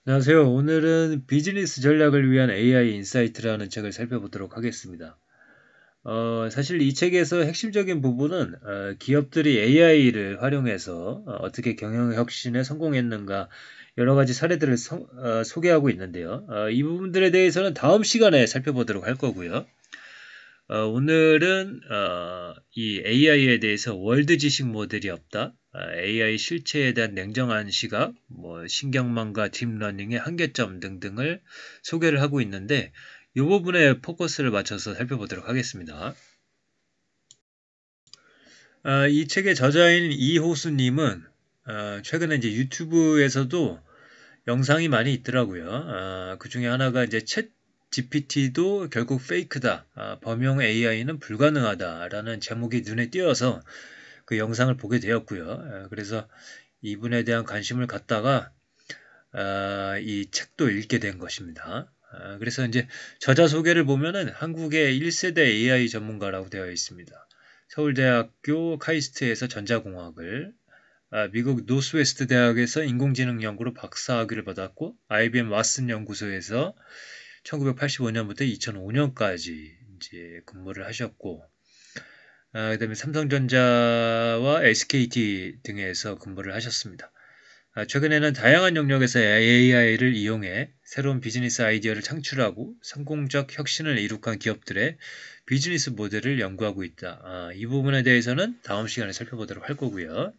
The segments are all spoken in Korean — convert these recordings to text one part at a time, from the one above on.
안녕하세요. 오늘은 비즈니스 전략을 위한 AI 인사이트라는 책을 살펴보도록 하겠습니다. 사실 이 책에서 핵심적인 부분은 기업들이 AI를 활용해서 어떻게 경영 혁신에 성공했는가 여러 가지 사례들을 소개하고 있는데요. 이 부분들에 대해서는 다음 시간에 살펴보도록 할 거고요. 오늘은 이 AI에 대해서 월드 지식 모델이 없다. AI 실체에 대한 냉정한 시각, 신경망과 딥러닝의 한계점 등등을 소개를 하고 있는데 이 부분에 포커스를 맞춰서 살펴보도록 하겠습니다. 이 책의 저자인 이호수님은 최근에 이제 유튜브에서도 영상이 많이 있더라고요. 그 중에 하나가 이제 챗 GPT도 결국 페이크다. 범용 AI는 불가능하다라는 제목이 눈에 띄어서 그 영상을 보게 되었고요. 그래서 이분에 대한 관심을 갖다가 이 책도 읽게 된 것입니다. 그래서 이제 저자 소개를 보면은 한국의 1세대 AI 전문가라고 되어 있습니다. 서울대학교 카이스트에서 전자공학을, 미국 노스웨스트 대학에서 인공지능 연구로 박사학위를 받았고, IBM 왓슨 연구소에서 1985년부터 2005년까지 이제 근무를 하셨고, 그다음에 삼성전자와 SKT 등에서 근무를 하셨습니다. 최근에는 다양한 영역에서 AI를 이용해 새로운 비즈니스 아이디어를 창출하고 성공적 혁신을 이룩한 기업들의 비즈니스 모델을 연구하고 있다. 이 부분에 대해서는 다음 시간에 살펴보도록 할 거고요.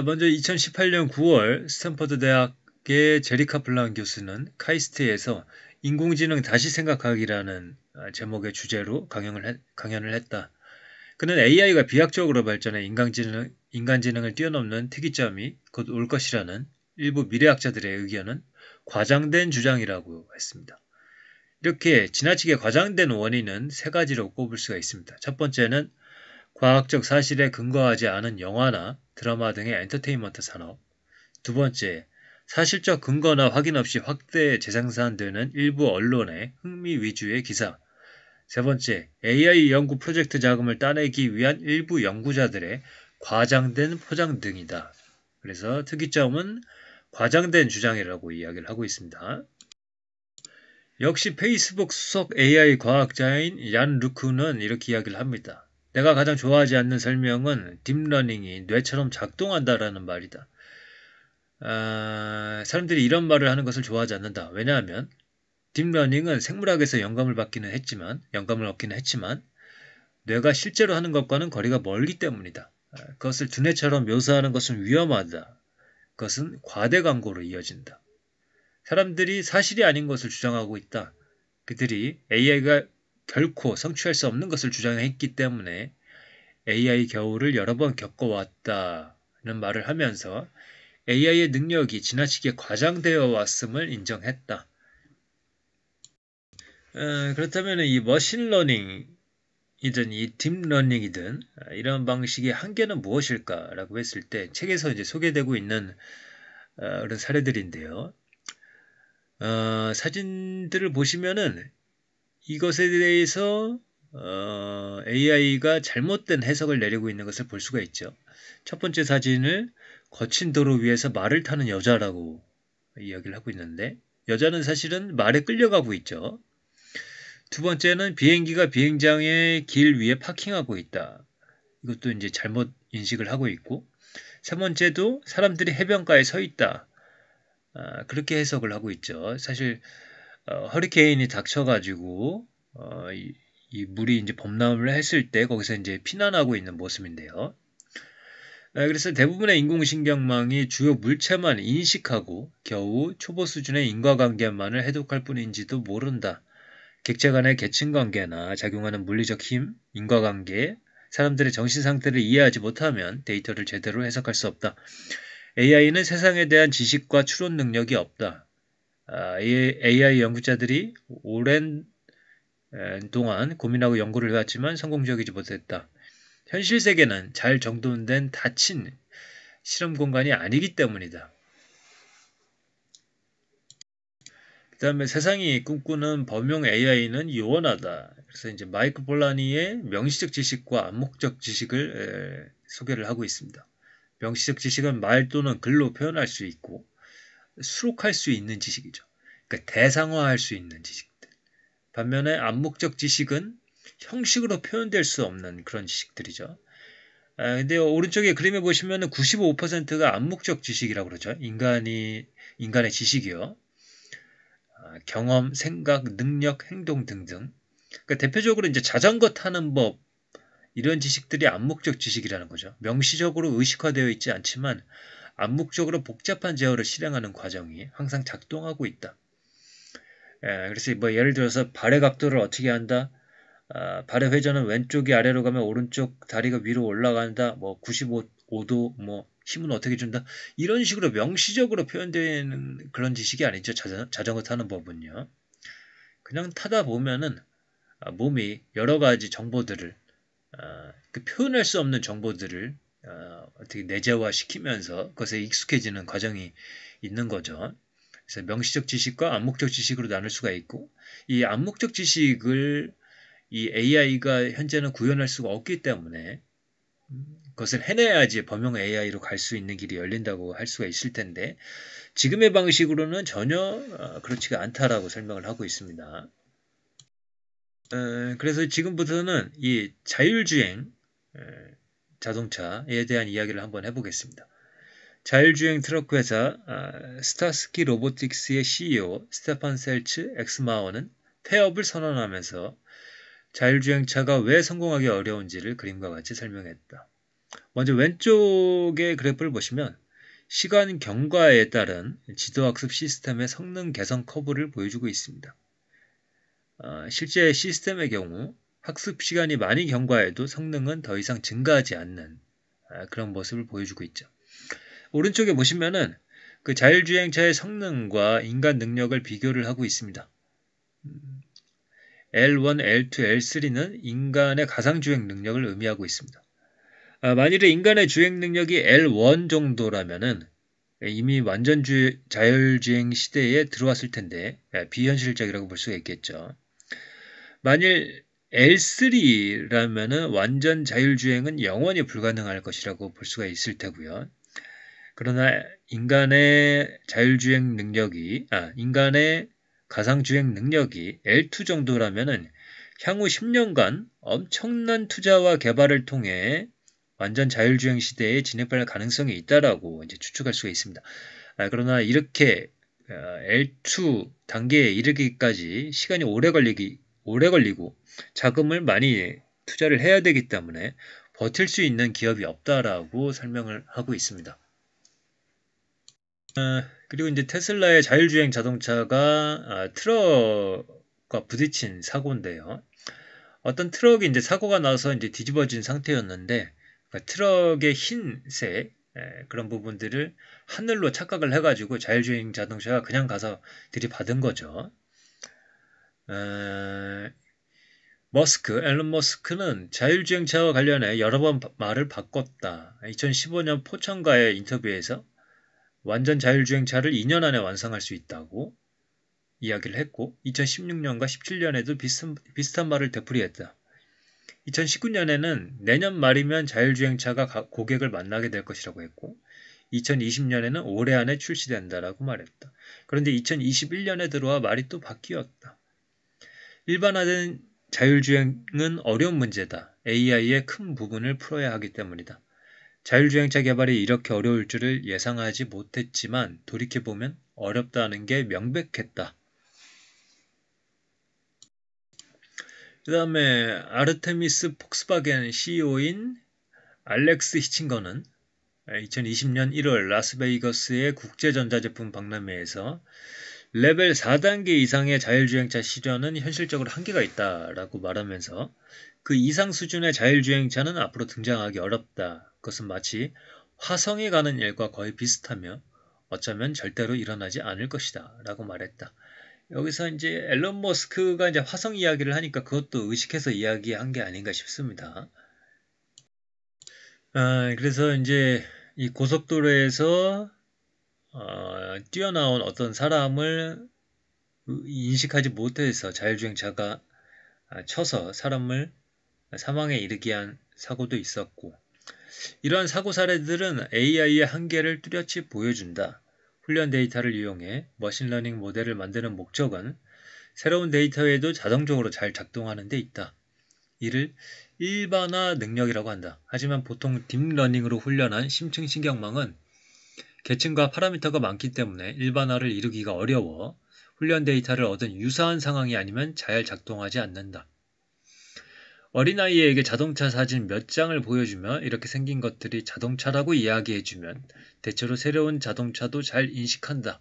먼저 2018년 9월 스탠퍼드 대학의 제리 카플란 교수는 카이스트에서 인공지능 다시 생각하기라는 제목의 주제로 강연을 했다. 그는 AI가 비약적으로 발전해 인간지능을 뛰어넘는 특이점이 곧 올 것이라는 일부 미래학자들의 의견은 과장된 주장이라고 했습니다. 이렇게 지나치게 과장된 원인은 세 가지로 꼽을 수가 있습니다. 첫 번째는 과학적 사실에 근거하지 않은 영화나 드라마 등의 엔터테인먼트 산업. 두 번째, 사실적 근거나 확인 없이 확대 재생산되는 일부 언론의 흥미 위주의 기사. 세 번째, AI 연구 프로젝트 자금을 따내기 위한 일부 연구자들의 과장된 포장 등이다. 그래서 특이점은 과장된 주장이라고 이야기를 하고 있습니다. 역시 페이스북 수석 AI 과학자인 얀 루크는 이렇게 이야기를 합니다. 내가 가장 좋아하지 않는 설명은 딥러닝이 뇌처럼 작동한다라는 말이다. 사람들이 이런 말을 하는 것을 좋아하지 않는다. 왜냐하면 딥러닝은 생물학에서 영감을 얻기는 했지만 뇌가 실제로 하는 것과는 거리가 멀기 때문이다. 그것을 두뇌처럼 묘사하는 것은 위험하다. 그것은 과대 광고로 이어진다. 사람들이 사실이 아닌 것을 주장하고 있다. 그들이 AI가 결코 성취할 수 없는 것을 주장했기 때문에 AI 겨울을 여러 번 겪어왔다는 말을 하면서 AI의 능력이 지나치게 과장되어 왔음을 인정했다. 그렇다면 이 머신러닝이든 이 딥러닝이든 이런 방식의 한계는 무엇일까라고 했을 때 책에서 이제 소개되고 있는 그런 사례들인데요. 사진들을 보시면은 이것에 대해서 AI가 잘못된 해석을 내리고 있는 것을 볼 수가 있죠. 첫 번째 사진을 거친 도로 위에서 말을 타는 여자라고 이야기를 하고 있는데 여자는 사실은 말에 끌려가고 있죠. 두 번째는 비행기가 비행장의 길 위에 파킹하고 있다. 이것도 이제 잘못 인식을 하고 있고 세 번째도 사람들이 해변가에 서 있다. 그렇게 해석을 하고 있죠. 사실 허리케인이 닥쳐가지고 이 물이 이제 범람을 했을 때 거기서 이제 피난하고 있는 모습인데요. 그래서 대부분의 인공신경망이 주요 물체만 인식하고 겨우 초보 수준의 인과관계만을 해독할 뿐인지도 모른다. 객체 간의 계층관계나 작용하는 물리적 힘, 인과관계, 사람들의 정신 상태를 이해하지 못하면 데이터를 제대로 해석할 수 없다. AI는 세상에 대한 지식과 추론 능력이 없다. AI 연구자들이 오랜 동안 고민하고 연구를 해왔지만 성공적이지 못했다. 현실 세계는 잘 정돈된 닫힌 실험 공간이 아니기 때문이다. 그 다음에 세상이 꿈꾸는 범용 AI는 요원하다. 그래서 이제 마이크 폴라니의 명시적 지식과 암묵적 지식을 소개를 하고 있습니다. 명시적 지식은 말 또는 글로 표현할 수 있고 수록할 수 있는 지식이죠. 그러니까 대상화할 수 있는 지식들. 반면에 암묵적 지식은 형식으로 표현될 수 없는 그런 지식들이죠. 근데 오른쪽에 그림에 보시면은 95%가 암묵적 지식이라고 그러죠. 인간의 지식이요. 경험, 생각, 능력, 행동 등등. 그러니까 대표적으로 이제 자전거 타는 법, 이런 지식들이 암묵적 지식이라는 거죠. 명시적으로 의식화되어 있지 않지만 암묵적으로 복잡한 제어를 실행하는 과정이 항상 작동하고 있다. 그래서 뭐 예를 들어서 발의 각도를 어떻게 한다? 발의 회전은 왼쪽이 아래로 가면 오른쪽 다리가 위로 올라간다. 뭐 95도 뭐 힘은 어떻게 준다. 이런 식으로 명시적으로 표현되는 그런 지식이 아니죠. 자전거 타는 법은요. 그냥 타다 보면은 몸이 여러 가지 정보들을 그 표현할 수 없는 정보들을 어떻게 내재화시키면서 그것에 익숙해지는 과정이 있는 거죠. 그래서 명시적 지식과 암묵적 지식으로 나눌 수가 있고 이 암묵적 지식을 이 AI가 현재는 구현할 수가 없기 때문에 그것을 해내야지 범용 AI로 갈 수 있는 길이 열린다고 할 수가 있을 텐데 지금의 방식으로는 전혀 그렇지가 않다라고 설명을 하고 있습니다. 그래서 지금부터는 이 자율주행 자동차에 대한 이야기를 한번 해보겠습니다. 자율주행 트럭 회사 스타스키 로보틱스의 CEO 스테판 셀츠 엑스마어는 폐업을 선언하면서 자율주행차가 왜 성공하기 어려운지를 그림과 같이 설명했다. 먼저 왼쪽의 그래프를 보시면 시간 경과에 따른 지도학습 시스템의 성능 개선 커브를 보여주고 있습니다. 실제 시스템의 경우 학습 시간이 많이 경과해도 성능은 더 이상 증가하지 않는 그런 모습을 보여주고 있죠. 오른쪽에 보시면은 그 자율주행차의 성능과 인간 능력을 비교를 하고 있습니다. L1, L2, L3는 인간의 가상주행 능력을 의미하고 있습니다. 만일에 인간의 주행 능력이 L1 정도라면은 이미 완전 자율주행 시대에 들어왔을 텐데 비현실적이라고 볼 수가 있겠죠. 만일 L3라면은 완전 자율주행은 영원히 불가능할 것이라고 볼 수가 있을 테고요. 그러나 인간의 가상주행 능력이 L2 정도라면은 향후 10년간 엄청난 투자와 개발을 통해 완전 자율주행 시대에 진입할 가능성이 있다라고 이제 추측할 수가 있습니다. 그러나 이렇게 L2 단계에 이르기까지 시간이 오래 걸리고 자금을 많이 투자를 해야 되기 때문에 버틸 수 있는 기업이 없다라고 설명을 하고 있습니다. 그리고 이제 테슬라의 자율주행 자동차가 트럭과 부딪힌 사고인데요. 어떤 트럭이 이제 사고가 나서 이제 뒤집어진 상태였는데 그러니까 트럭의 흰색 그런 부분들을 하늘로 착각을 해가지고 자율주행 자동차가 그냥 가서 들이받은 거죠. 앨런 머스크는 자율주행차와 관련해 여러 번 말을 바꿨다. 2015년 포천가의 인터뷰에서 완전 자율주행차를 2년 안에 완성할 수 있다고 이야기를 했고 2016년과 17년에도 비슷한 말을 되풀이했다. 2019년에는 내년 말이면 자율주행차가 고객을 만나게 될 것이라고 했고 2020년에는 올해 안에 출시된다라고 말했다. 그런데 2021년에 들어와 말이 또 바뀌었다. 일반화된 자율주행은 어려운 문제다. AI의 큰 부분을 풀어야 하기 때문이다. 자율주행차 개발이 이렇게 어려울 줄을 예상하지 못했지만 돌이켜보면 어렵다는 게 명백했다. 그 다음에 아르테미스 폭스바겐 CEO인 알렉스 히친거는 2020년 1월 라스베이거스의 국제전자제품 박람회에서 레벨 4단계 이상의 자율주행차 시전은 현실적으로 한계가 있다라고 말하면서 그 이상 수준의 자율주행차는 앞으로 등장하기 어렵다. 그것은 마치 화성에 가는 일과 거의 비슷하며 어쩌면 절대로 일어나지 않을 것이다. 라고 말했다. 여기서 이제 앨런 머스크가 이제 화성 이야기를 하니까 그것도 의식해서 이야기한 게 아닌가 싶습니다. 그래서 이제 이 고속도로에서 뛰어나온 어떤 사람을 인식하지 못해서 자율주행차가 쳐서 사람을 사망에 이르게 한 사고도 있었고 이러한 사고 사례들은 AI의 한계를 뚜렷이 보여준다. 훈련 데이터를 이용해 머신러닝 모델을 만드는 목적은 새로운 데이터에도 자동적으로 잘 작동하는 데 있다. 이를 일반화 능력이라고 한다. 하지만 보통 딥러닝으로 훈련한 심층 신경망은 계층과 파라미터가 많기 때문에 일반화를 이루기가 어려워 훈련 데이터를 얻은 유사한 상황이 아니면 잘 작동하지 않는다. 어린아이에게 자동차 사진 몇 장을 보여주며 이렇게 생긴 것들이 자동차라고 이야기해주면 대체로 새로운 자동차도 잘 인식한다.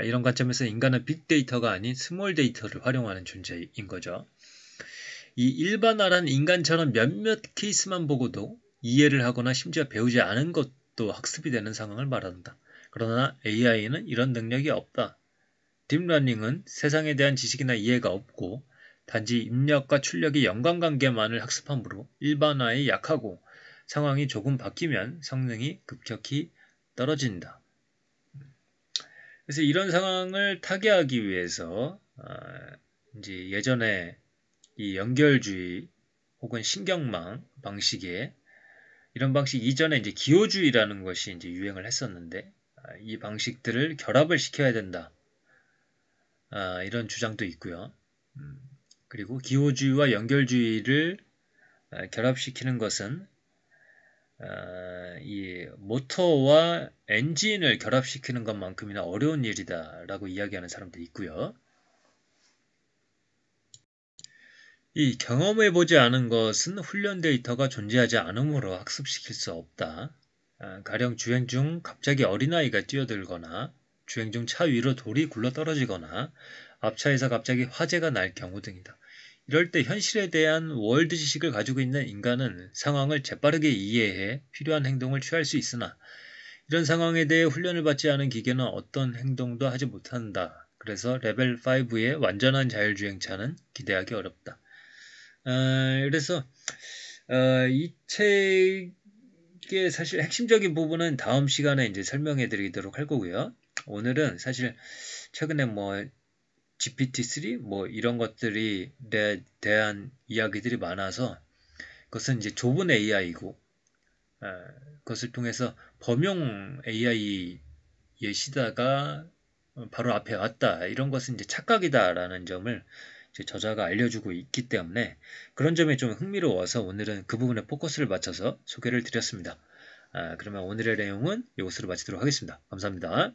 이런 관점에서 인간은 빅데이터가 아닌 스몰 데이터를 활용하는 존재인 거죠. 이 일반화란 인간처럼 몇몇 케이스만 보고도 이해를 하거나 심지어 배우지 않은 것도 학습이 되는 상황을 말한다. 그러나 AI는 이런 능력이 없다. 딥러닝은 세상에 대한 지식이나 이해가 없고 단지 입력과 출력의 연관관계만을 학습하므로 일반화에 약하고 상황이 조금 바뀌면 성능이 급격히 떨어진다. 그래서 이런 상황을 타개하기 위해서 이제 예전에 이 연결주의 혹은 신경망 방식에 이런 방식 이전에 이제 기호주의라는 것이 이제 유행을 했었는데 이 방식들을 결합을 시켜야 된다. 이런 주장도 있고요. 그리고 기호주의와 연결주의를 결합시키는 것은 이 모터와 엔진을 결합시키는 것만큼이나 어려운 일이다라고 이야기하는 사람도 있고요. 이 경험해보지 않은 것은 훈련 데이터가 존재하지 않으므로 학습시킬 수 없다. 가령 주행 중 갑자기 어린아이가 뛰어들거나 주행 중 차 위로 돌이 굴러떨어지거나 앞차에서 갑자기 화재가 날 경우 등이다. 이럴 때 현실에 대한 월드 지식을 가지고 있는 인간은 상황을 재빠르게 이해해 필요한 행동을 취할 수 있으나 이런 상황에 대해 훈련을 받지 않은 기계는 어떤 행동도 하지 못한다. 그래서 레벨 5의 완전한 자율주행차는 기대하기 어렵다. 그래서 이 책의 사실 핵심적인 부분은 다음 시간에 이제 설명해 드리도록 할 거고요. 오늘은 사실 최근에 뭐 GPT-3 뭐 이런 것들이 대한 이야기들이 많아서 그것은 이제 좁은 AI고 그것을 통해서 범용 AI의 시대가 바로 앞에 왔다. 이런 것은 이제 착각이다라는 점을 이제 저자가 알려주고 있기 때문에 그런 점이 좀 흥미로워서 오늘은 그 부분에 포커스를 맞춰서 소개를 드렸습니다. 그러면 오늘의 내용은 이것으로 마치도록 하겠습니다. 감사합니다.